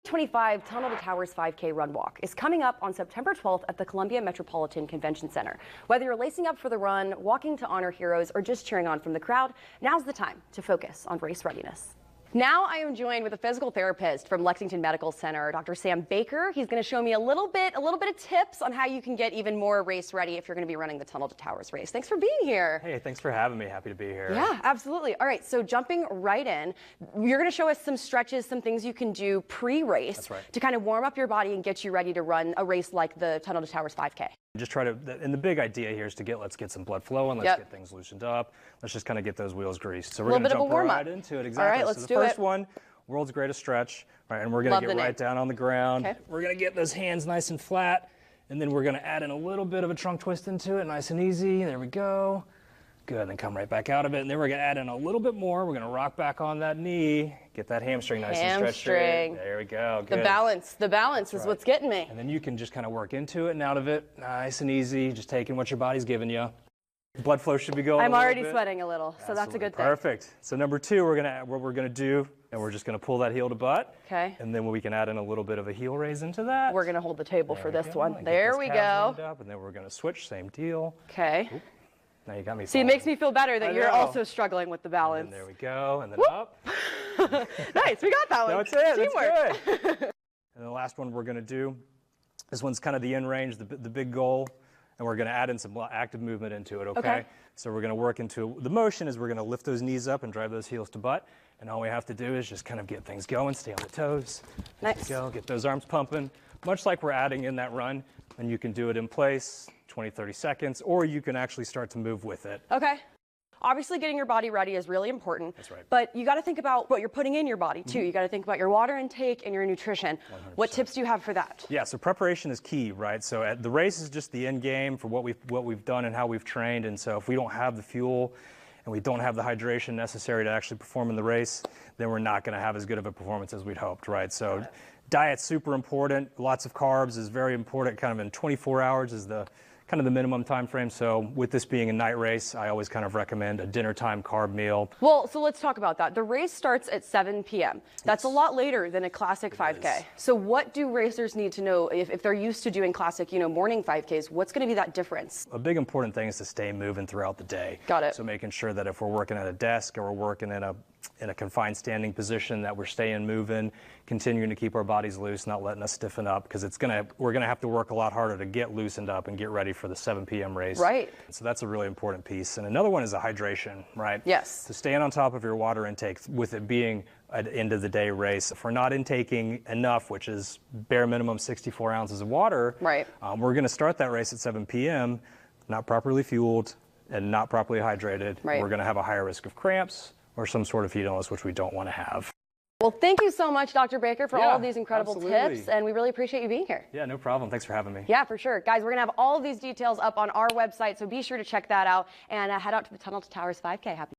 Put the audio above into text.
25 Tunnel to Towers 5K Run Walk is coming up on September 12th at the Columbia Metropolitan Convention Center. Whether you're lacing up for the run, walking to honor heroes, or just cheering on from the crowd, now's the time to focus on race readiness. Now I am joined with a physical therapist from Lexington Medical Center, Dr. Sam Baker. He's going to show me a little bit of tips on how you can get even more race ready if you're going to be running the Tunnel to Towers race. Thanks for being here. Hey, thanks for having me. Happy to be here. Yeah, absolutely. All right, so jumping right in, you're going to show us some stretches, some things you can do pre-race to kind of warm up your body and get you ready to run a race like the Tunnel to Towers 5K. Just try to, and the big idea here is to let's get some blood flowing, let's get things loosened up, let's just kind of get those wheels greased. So we're going to jump right into it. Exactly. All right, let's so do the it. First one, world's greatest stretch, right, and we're going to get right down on the ground. Okay. We're going to get those hands nice and flat, and then we're going to add in a little bit of a trunk twist into it, nice and easy. There we go. Good, and then come right back out of it, and then we're going to add in a little bit more. We're going to rock back on that knee, get that hamstring nice and stretched. There we go. Good. The balance is what's getting me. And then you can just kind of work into it and out of it, nice and easy, just taking what your body's giving you. Blood flow should be going. I'm already sweating a little, so that's a good thing. Perfect. So number two, what we're gonna do, and we're just gonna pull that heel to butt. Okay. And then we can add in a little bit of a heel raise into that. We're gonna hold the table for this one. There we go. Up, and then we're gonna switch, same deal. Okay. Oop. Now you got me. See, it makes me feel better that you're also struggling with the balance. And there we go, and then up. Nice, we got that one. That's it. Teamwork. That's good. And the last one we're gonna do, this one's kind of the end range, the big goal. And we're going to add in some active movement into it, okay? So we're going to work into, the motion is we're going to lift those knees up and drive those heels to butt. And all we have to do is just kind of get things going, stay on the toes. Nice. Go, get those arms pumping. Much like we're adding in that run, and you can do it in place, 20, 30 seconds, or you can actually start to move with it. Okay. Obviously, getting your body ready is really important. That's right. But you got to think about what you're putting in your body, too. You got to think about your water intake and your nutrition. 100%. What tips do you have for that? Yeah, so preparation is key, right? So the race is just the end game for what we've done and how we've trained. And so if we don't have the fuel and we don't have the hydration necessary to actually perform in the race, then we're not going to have as good of a performance as we'd hoped, right? So diet's super important. Lots of carbs is very important. Kind of in 24 hours is the kind of the minimum time frame. So with this being a night race, I always kind of recommend a dinner time carb meal. Well, so let's talk about that. The race starts at 7 p.m. That's a lot later than a classic 5K. So what do racers need to know if they're used to doing classic, morning 5Ks? What's going to be that difference? A big important thing is to stay moving throughout the day. Got it. So making sure that if we're working at a desk or we're working in a confined standing position, that we're staying moving, continuing to keep our bodies loose, not letting us stiffen up, because we're gonna have to work a lot harder to get loosened up and get ready for the 7 p.m. race. Right. So that's a really important piece. And another one is the hydration, right? Yes. So staying on top of your water intake, with it being an end of the day race. If we're not intaking enough, which is bare minimum 64 ounces of water, right. We're gonna start that race at 7 p.m., not properly fueled and not properly hydrated. Right. We're gonna have a higher risk of cramps or some sort of heat illness, which we don't want to have. Well, thank you so much, Dr. Baker, for all of these incredible tips, and we really appreciate you being here. Yeah, no problem. Thanks for having me. Yeah, for sure. Guys, we're going to have all of these details up on our website, so be sure to check that out, and head out to the Tunnel to Towers 5K. Happy